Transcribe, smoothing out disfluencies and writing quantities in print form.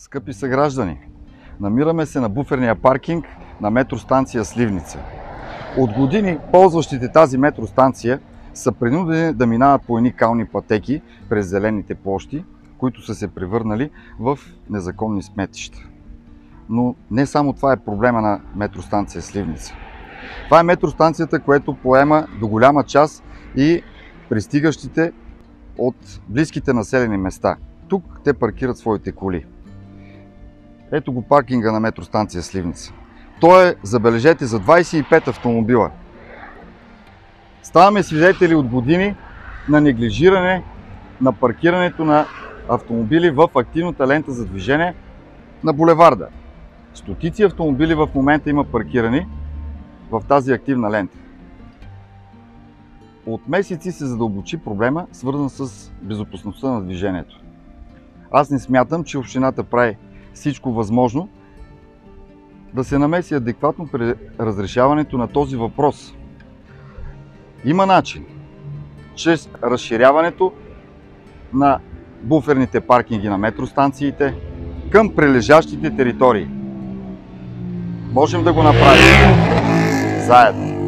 Скъпи съграждани, намираме се на буферния паркинг на метростанция Сливница. От години ползващите тази метростанция са принудени да минават по едни кални пътеки през зелените площи, които са се превърнали в незаконни сметища. Но не само това е проблема на метростанция Сливница. Това е метростанцията, която поема до голяма част и пристигащите от близките населени места. Тук те паркират своите коли. Ето го паркинга на метростанция Сливница. Той е, забележете, за 25 автомобила. Ставаме свидетели от години на неглижиране на паркирането на автомобили в активната лента за движение на булеварда. Стотици автомобили в момента има паркирани в тази активна лента. От месеци се задълбочи проблема, свързан с безопасността на движението. Аз не смятам, че общината прави всичко възможно да се намеси адекватно при разрешаването на този въпрос. Има начин, чрез разширяването на буферните паркинги на метростанциите към прилежащите територии. Можем да го направим заедно.